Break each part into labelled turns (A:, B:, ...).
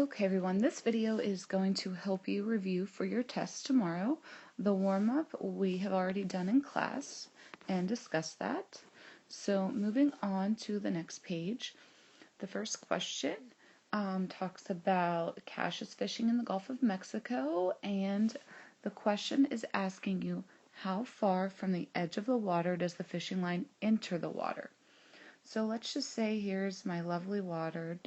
A: Okay everyone, this video is going to help you review for your test tomorrow. The warm-up we have already done in class and discussed that. So moving on to the next page, the first question talks about caches fishing in the Gulf of Mexico, and the question is asking you how far from the edge of the water does the fishing line enter the water. So let's just say here's my lovely water,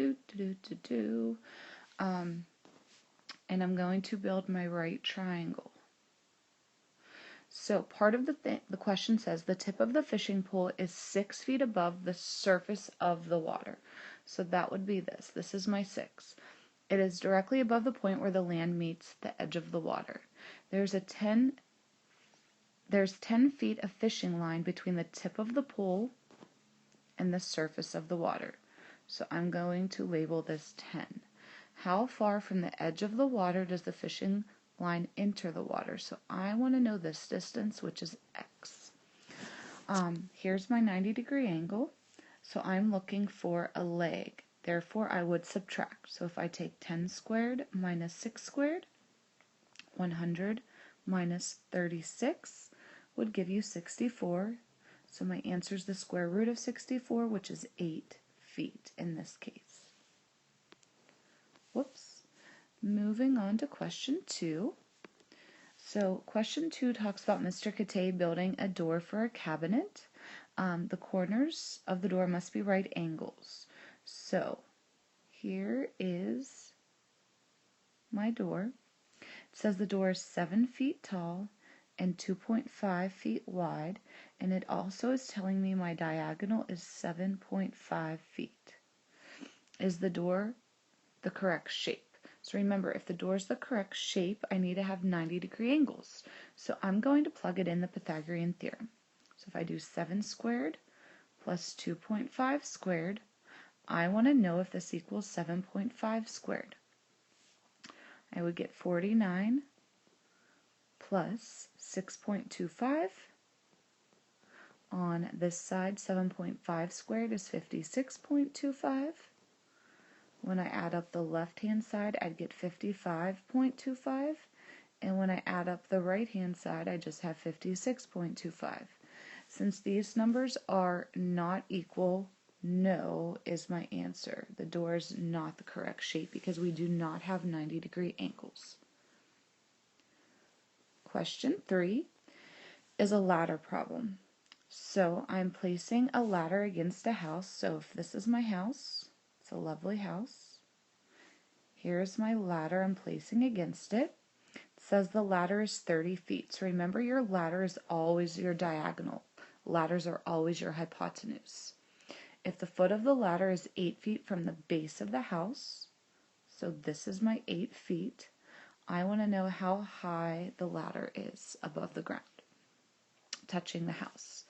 A: and I'm going to build my right triangle. So part of the question says the tip of the fishing pole is 6 feet above the surface of the water. So that would be this. This is my 6. It is directly above the point where the land meets the edge of the water. There's 10 feet of fishing line between the tip of the pole and the surface of the water. So I'm going to label this 10. How far from the edge of the water does the fishing line enter the water? So I want to know this distance, which is x. Here's my 90-degree angle. So I'm looking for a leg. Therefore, I would subtract. So if I take 10 squared minus 6 squared, 100 minus 36 would give you 64. So my answer is the square root of 64, which is 8 feet in this case. Whoops. Moving on to question 2. So question 2 talks about Mr. Kate building a door for a cabinet. The corners of the door must be right angles. So here is my door. It says the door is 7 feet tall and 2.5 feet wide, and it also is telling me my diagonal is 7.5 feet. Is the door the correct shape? So remember, if the door is the correct shape, I need to have 90-degree angles. So I'm going to plug it in the Pythagorean theorem. So if I do 7 squared plus 2.5 squared, I want to know if this equals 7.5 squared. I would get 49 plus 6.25. On this side, 7.5 squared is 56.25. When I add up the left-hand side, I'd get 55.25. And when I add up the right-hand side, I just have 56.25. Since these numbers are not equal, no is my answer. The door is not the correct shape because we do not have 90-degree angles. Question 3 is a ladder problem. So I'm placing a ladder against a house. So if this is my house, it's a lovely house. Here's my ladder I'm placing against it. It says the ladder is 30 feet. So remember, your ladder is always your diagonal. Ladders are always your hypotenuse. If the foot of the ladder is 8 feet from the base of the house, so this is my 8 feet, I want to know how high the ladder is above the ground, touching the house.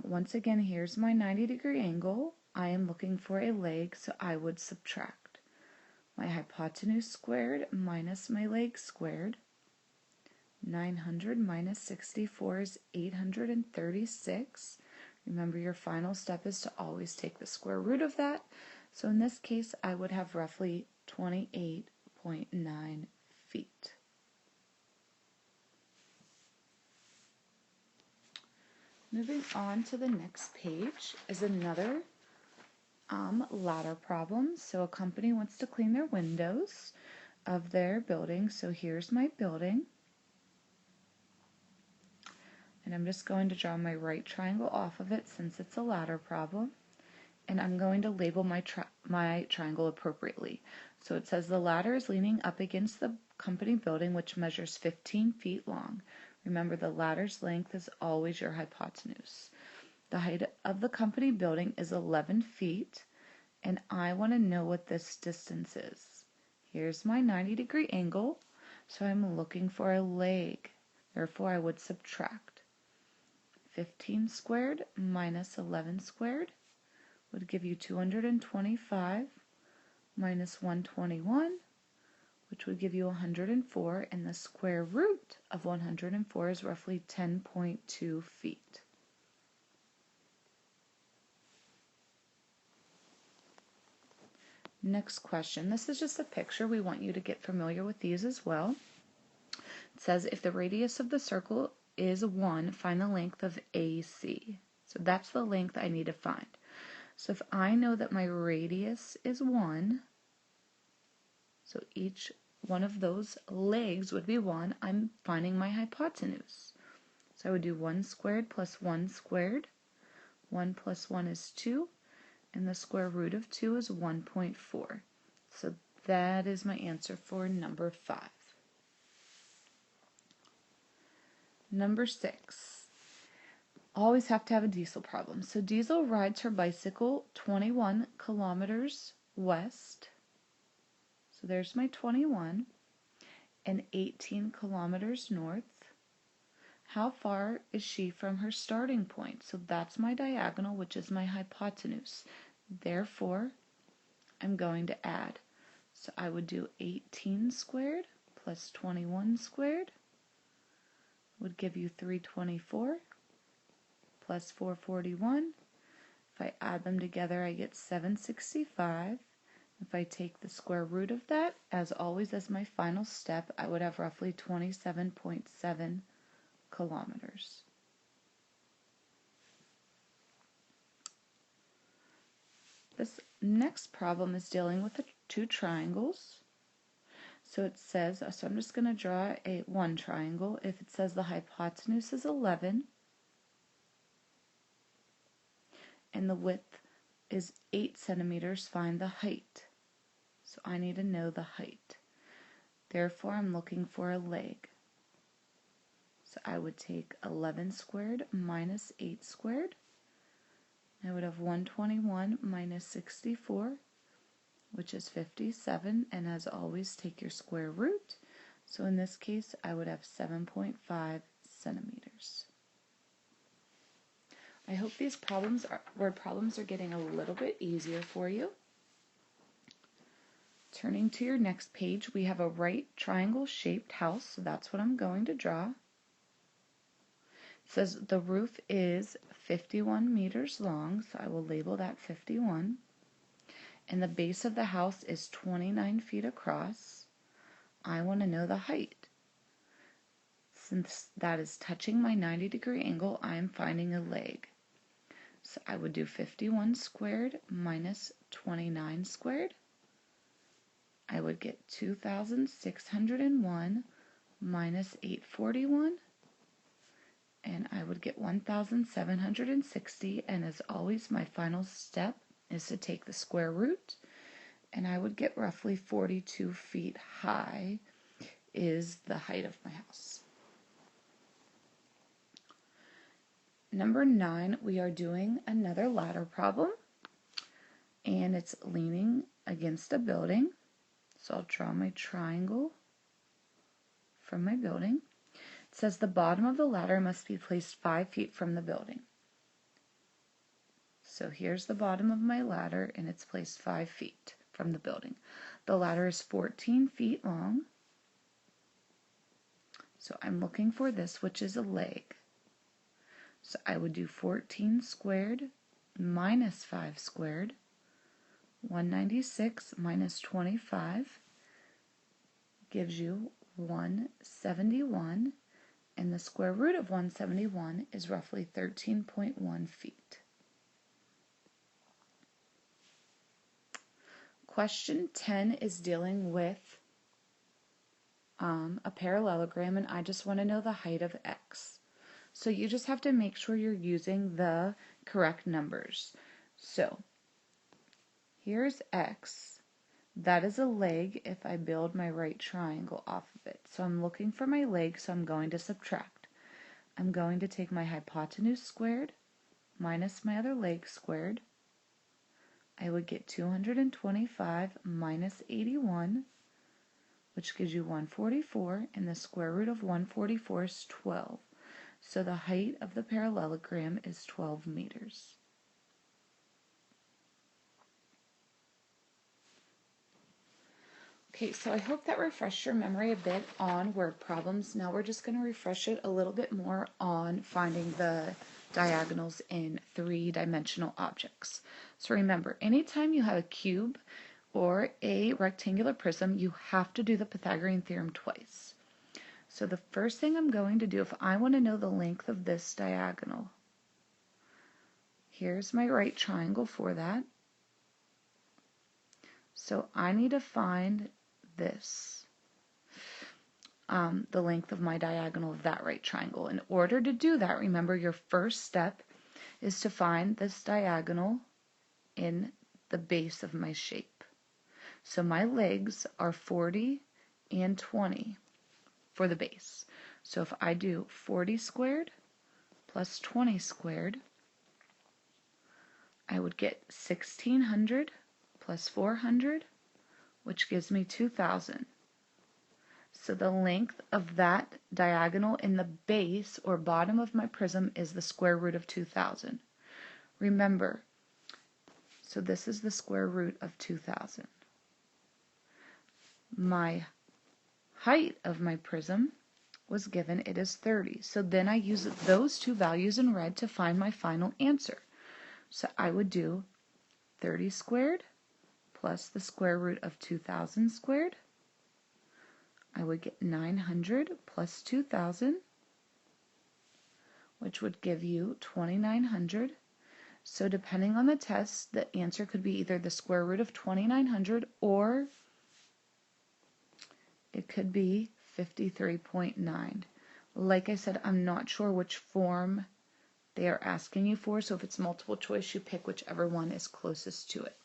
A: Once again, here's my 90-degree angle. I am looking for a leg, so I would subtract. My hypotenuse squared minus my leg squared. 900 minus 64 is 836. Remember, your final step is to always take the square root of that. So in this case, I would have roughly 28.9 feet. Moving on to the next page is another ladder problem. So a company wants to clean their windows of their building. So here's my building. And I'm just going to draw my right triangle off of it since it's a ladder problem. And I'm going to label my triangle appropriately. So it says the ladder is leaning up against the company building, which measures 15 feet long. Remember, the ladder's length is always your hypotenuse. The height of the company building is 11 feet, and I want to know what this distance is. Here's my 90-degree angle, so I'm looking for a leg. Therefore, I would subtract. 15 squared minus 11 squared would give you 225 minus 121, which would give you 104, and the square root of 104 is roughly 10.2 feet. Next question. This is just a picture. We want you to get familiar with these as well. It says if the radius of the circle is 1, find the length of AC. So that's the length I need to find. So if I know that my radius is 1, so each one of those legs would be 1, I'm finding my hypotenuse. So I would do 1 squared plus 1 squared. 1 plus 1 is 2. And the square root of 2 is 1.4. So that is my answer for number 5. Number 6. Always have to have a Diesel problem. So Diesel rides her bicycle 21 kilometers west. So there's my 21. And 18 kilometers north. How far is she from her starting point? So that's my diagonal, which is my hypotenuse. Therefore, I'm going to add. So I would do 18 squared plus 21 squared would give you 324 plus 441. If I add them together, I get 765. If I take the square root of that, as always as my final step, I would have roughly 27.7 kilometers. This next problem is dealing with the two triangles. So it says, so I'm just going to draw one triangle. If it says the hypotenuse is 11 and the width is 8 centimeters, find the height. So I need to know the height. Therefore, I'm looking for a leg. So I would take 11 squared minus 8 squared. I would have 121 minus 64, which is 57, and as always, take your square root. So in this case, I would have 7.5 centimeters. I hope these word problems are getting a little bit easier for you. Turning to your next page, we have a right triangle-shaped house, so that's what I'm going to draw. It says the roof is 51 meters long, so I will label that 51. And the base of the house is 29 feet across. I want to know the height. Since that is touching my 90-degree angle, I am finding a leg. So I would do 51 squared minus 29 squared. I would get 2,601 minus 841. And I would get 1,760, and as always, my final step is to take the square root, and I would get roughly 42 feet high is the height of my house. Number 9, we are doing another ladder problem, and it's leaning against a building. So I'll draw my triangle from my building. It says the bottom of the ladder must be placed 5 feet from the building. So here's the bottom of my ladder, and it's placed 5 feet from the building. The ladder is 14 feet long. So I'm looking for this, which is a leg. So I would do 14 squared minus 5 squared. 196 minus 25 gives you 171. And the square root of 171 is roughly 13.1 feet. Question 10 is dealing with a parallelogram, and I just want to know the height of x. So you just have to make sure you're using the correct numbers. So here's x. That is a leg if I build my right triangle off of it. So I'm looking for my leg, so I'm going to subtract. I'm going to take my hypotenuse squared minus my other leg squared. I would get 225 minus 81, which gives you 144, and the square root of 144 is 12. So the height of the parallelogram is 12 meters. Okay, so I hope that refreshed your memory a bit on word problems. Now we're just going to refresh it a little bit more on finding the diagonals in three-dimensional objects. So remember, anytime you have a cube or a rectangular prism, you have to do the Pythagorean theorem twice. So the first thing I'm going to do, if I want to know the length of this diagonal, here's my right triangle for that. So I need to find this, the length of my diagonal of that right triangle. In order to do that, remember your first step is to find this diagonal in the base of my shape. So my legs are 40 and 20 for the base. So if I do 40 squared plus 20 squared, I would get 1600 plus 400, which gives me 2000. So the length of that diagonal in the base or bottom of my prism is the square root of 2000. Remember, so this is the square root of 2000. My height of my prism was given, it is 30. So then I use those two values in red to find my final answer. So I would do 30 squared plus the square root of 2000 squared. I would get 900 plus 2000, which would give you 2900. So depending on the test, the answer could be either the square root of 2900 or it could be 53.9. Like I said, I'm not sure which form they are asking you for, so if it's multiple choice, you pick whichever one is closest to it.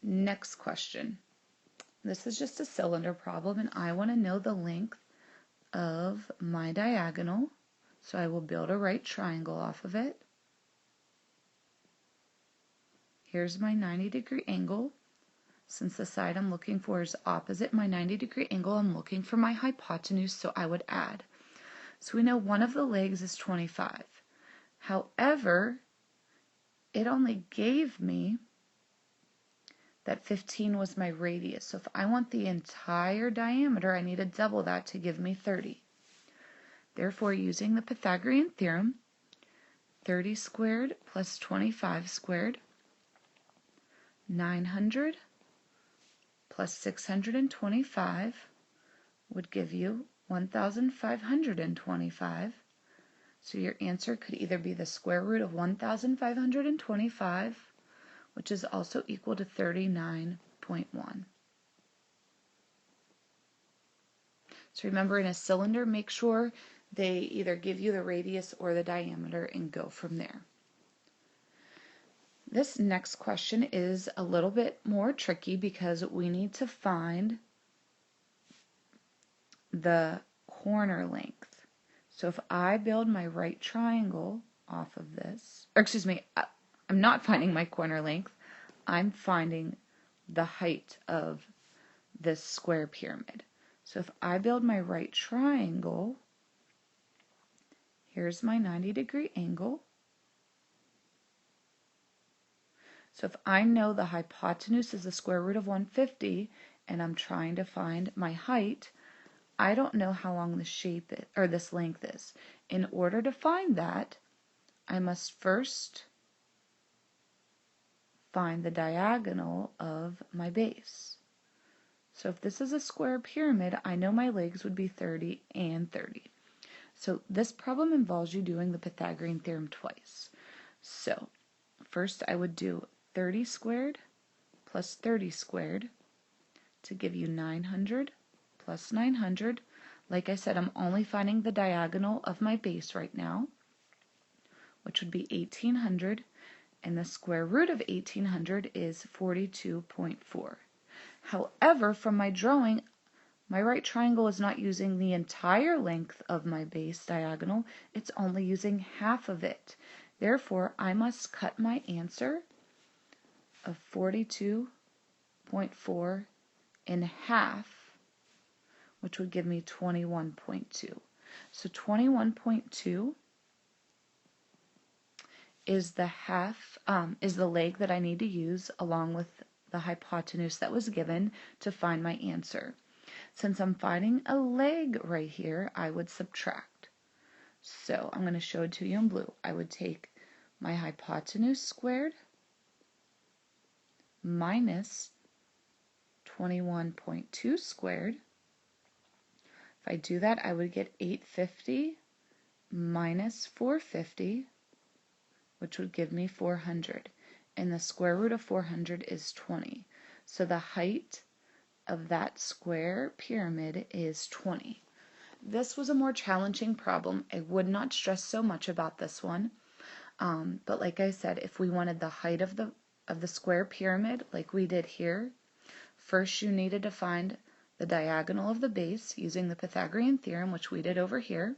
A: Next question. This is just a cylinder problem, and I want to know the length of my diagonal. So I will build a right triangle off of it. Here's my 90-degree angle. Since the side I'm looking for is opposite my 90-degree angle, I'm looking for my hypotenuse, so I would add. So we know one of the legs is 25. However, it only gave me that 15 was my radius. So if I want the entire diameter, I need to double that to give me 30. Therefore, using the Pythagorean theorem, 30 squared plus 25 squared, 900 plus 625 would give you 1,525. So your answer could either be the square root of 1,525, which is also equal to 39.1. So remember, in a cylinder, make sure they either give you the radius or the diameter and go from there. This next question is a little bit more tricky because we need to find the corner length. So if I build my right triangle off of this, or excuse me, I'm not finding my corner length, I'm finding the height of this square pyramid. So if I build my right triangle, here's my 90-degree angle. So if I know the hypotenuse is the square root of 150 and I'm trying to find my height, I don't know how long the shape is, or this length is. In order to find that, I must first find the diagonal of my base. So if this is a square pyramid, I know my legs would be 30 and 30. So this problem involves you doing the Pythagorean theorem twice. So first I would do 30 squared plus 30 squared to give you 900 plus 900. Like I said, I'm only finding the diagonal of my base right now, which would be 1800, and the square root of 1800 is 42.4. However, from my drawing, my right triangle is not using the entire length of my base diagonal, it's only using half of it. Therefore, I must cut my answer of 42.4 in half, which would give me 21.2. So 21.2 is the leg that I need to use along with the hypotenuse that was given to find my answer. Since I'm finding a leg right here, I would subtract. So I'm going to show it to you in blue. I would take my hypotenuse squared minus 21.2 squared. If I do that, I would get 850 minus 450, which would give me 400. And the square root of 400 is 20. So the height of that square pyramid is 20. This was a more challenging problem. I would not stress so much about this one. But like I said, if we wanted the height of the square pyramid, like we did here, first you needed to find the diagonal of the base using the Pythagorean theorem, which we did over here.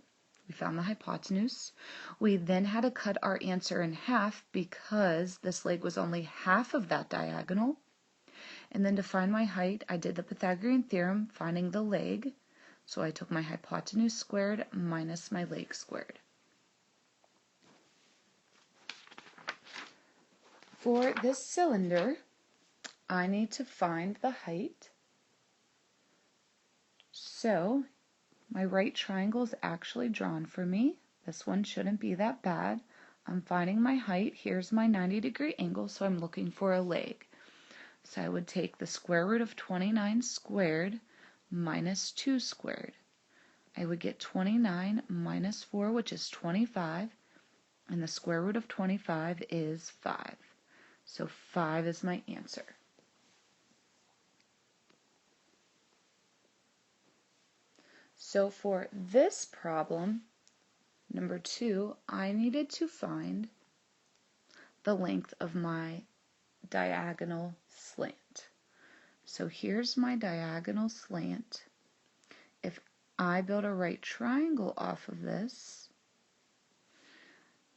A: We found the hypotenuse. We then had to cut our answer in half because this leg was only half of that diagonal. And then to find my height, I did the Pythagorean theorem, finding the leg. So I took my hypotenuse squared minus my leg squared. For this cylinder, I need to find the height. So my right triangle is actually drawn for me. This one shouldn't be that bad. I'm finding my height. Here's my 90-degree angle, so I'm looking for a leg. So I would take the square root of 29 squared minus 2 squared. I would get 29 minus 4, which is 25, and the square root of 25 is 5. So 5 is my answer. So for this problem, number 2, I needed to find the length of my diagonal slant. So here's my diagonal slant. If I build a right triangle off of this,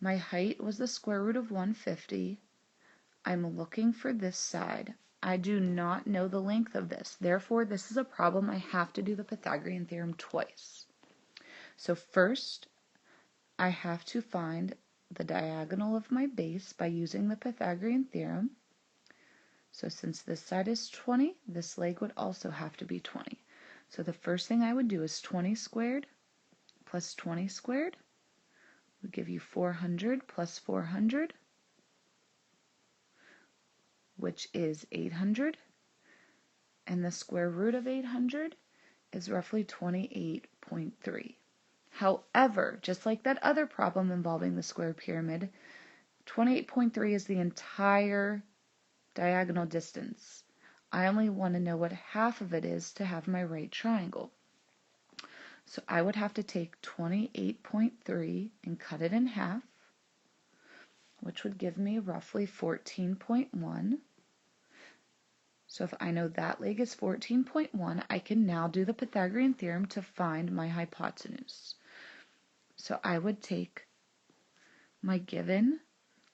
A: my height was the square root of 150. I'm looking for this side. I do not know the length of this. Therefore, this is a problem I have to do the Pythagorean theorem twice. So first, I have to find the diagonal of my base by using the Pythagorean theorem. So since this side is 20, this leg would also have to be 20. So the first thing I would do is 20 squared plus 20 squared would give you 400 plus 400, which is 800. And the square root of 800 is roughly 28.3. However, just like that other problem involving the square pyramid, 28.3 is the entire diagonal distance. I only want to know what half of it is to have my right triangle. So I would have to take 28.3 and cut it in half, which would give me roughly 14.1. So if I know that leg is 14.1, I can now do the Pythagorean theorem to find my hypotenuse. So I would take my given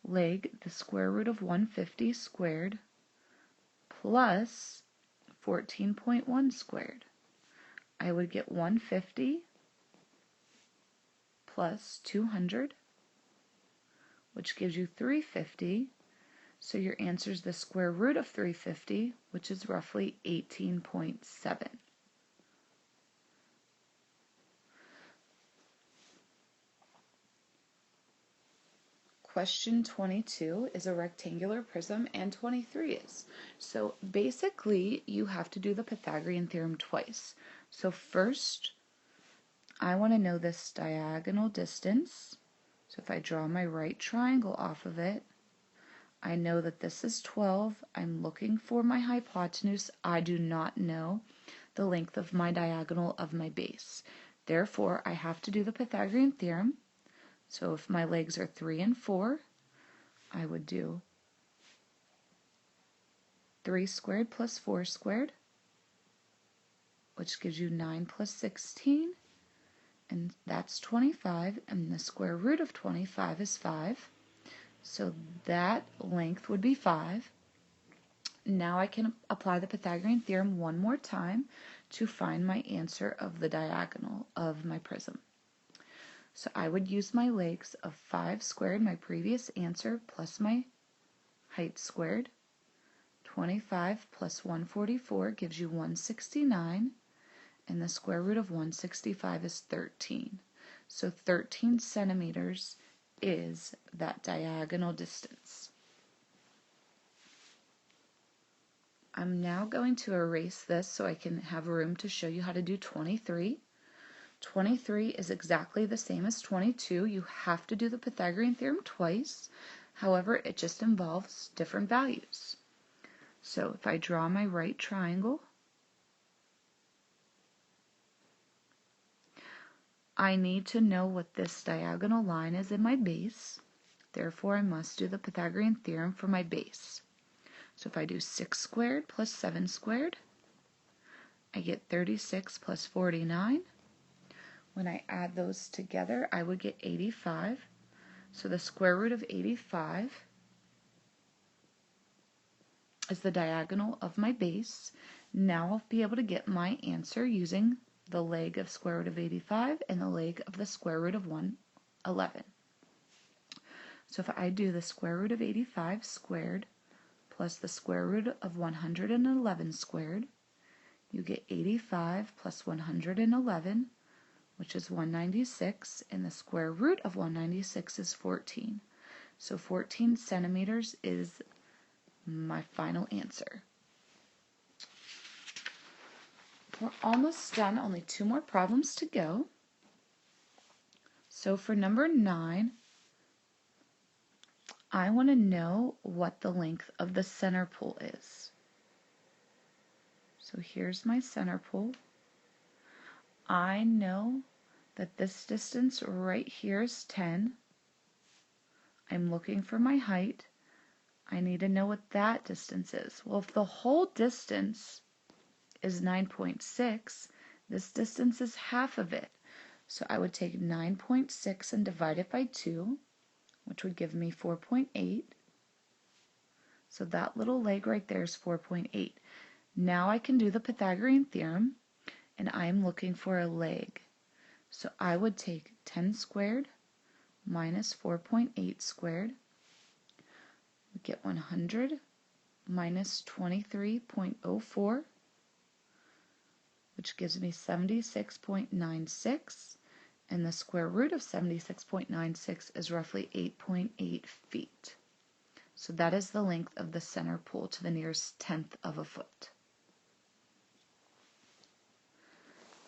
A: leg, the square root of 150 squared, plus 14.1 squared. I would get 150 plus 200, which gives you 350. So your answer is the square root of 350, which is roughly 18.7. Question 22 is a rectangular prism and 23 is. So basically you have to do the Pythagorean theorem twice. So first I want to know this diagonal distance. So if I draw my right triangle off of it, I know that this is 12. I'm looking for my hypotenuse. I do not know the length of my diagonal of my base. Therefore, I have to do the Pythagorean theorem. So if my legs are 3 and 4, I would do 3 squared plus 4 squared, which gives you 9 plus 16, and that's 25, and the square root of 25 is 5. So that length would be 5. Now I can apply the Pythagorean theorem one more time to find my answer of the diagonal of my prism. So I would use my legs of 5 squared, my previous answer, plus my height squared. 25 plus 144 gives you 169, and the square root of 165 is 13. So 13 centimeters is that diagonal distance. I'm now going to erase this so I can have room to show you how to do 23. 23 is exactly the same as 22. You have to do the Pythagorean theorem twice. However, it just involves different values. So if I draw my right triangle, I need to know what this diagonal line is in my base. Therefore, I must do the Pythagorean theorem for my base. So if I do 6 squared plus 7 squared, I get 36 plus 49. When I add those together, I would get 85. So the square root of 85 is the diagonal of my base. Now I'll be able to get my answer using the leg of square root of 85 and the leg of the square root of 111. So if I do the square root of 85 squared plus the square root of 111 squared, you get 85 plus 111, which is 196, and the square root of 196 is 14. So 14 centimeters is my final answer. We're almost done, only 2 more problems to go. So for number 9, I want to know what the length of the center pole is. So here's my center pole. I know that this distance right here is 10. I'm looking for my height. I need to know what that distance is. Well, if the whole distance is 9.6, this distance is half of it. So I would take 9.6 and divide it by 2, which would give me 4.8. So that little leg right there is 4.8. Now I can do the Pythagorean theorem, and I'm looking for a leg. So I would take 10 squared minus 4.8 squared. We get 100 minus 23.04, which gives me 76.96, and the square root of 76.96 is roughly 8.8 feet. So that is the length of the center pole to the nearest tenth of a foot.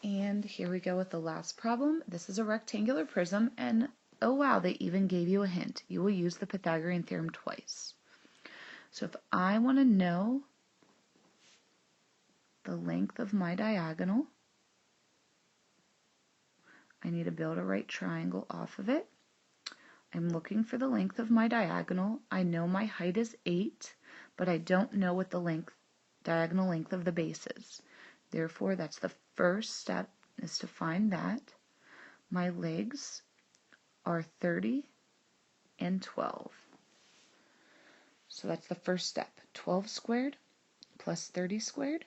A: And here we go with the last problem. This is a rectangular prism, and oh wow, they even gave you a hint. You will use the Pythagorean theorem twice. So if I want to know the length of my diagonal, I need to build a right triangle off of it. I'm looking for the length of my diagonal. I know my height is 8, but I don't know what the diagonal length of the base is. Therefore, that's the first step, is to find that. My legs are 30 and 12. So that's the first step. 12 squared plus 30 squared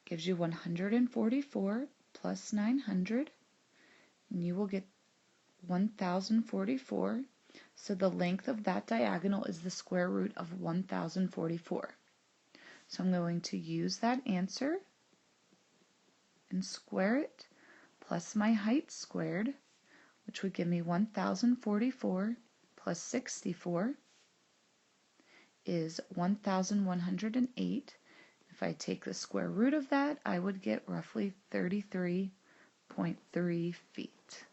A: gives you 144 plus 900, and you will get 1044. So the length of that diagonal is the square root of 1044. So I'm going to use that answer and square it plus my height squared, which would give me 1044 plus 64 is 1108. If I take the square root of that, I would get roughly 33.3 feet.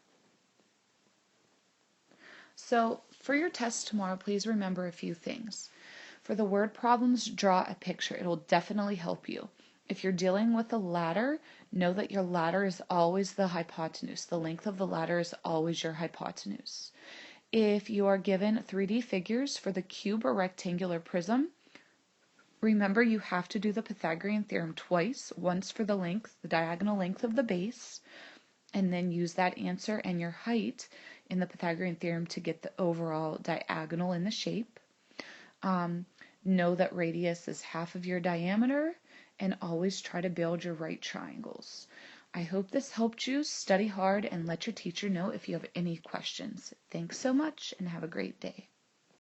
A: So for your test tomorrow, please remember a few things. For the word problems, draw a picture. It will definitely help you. If you're dealing with a ladder, know that your ladder is always the hypotenuse. The length of the ladder is always your hypotenuse. If you are given 3D figures for the cube or rectangular prism, remember you have to do the Pythagorean theorem twice, once for the length, the diagonal length of the base, and then use that answer and your height in the Pythagorean theorem to get the overall diagonal in the shape. Know that radius is half of your diameter, and always try to build your right triangles. I hope this helped you. Study hard and let your teacher know if you have any questions. Thanks so much and have a great day.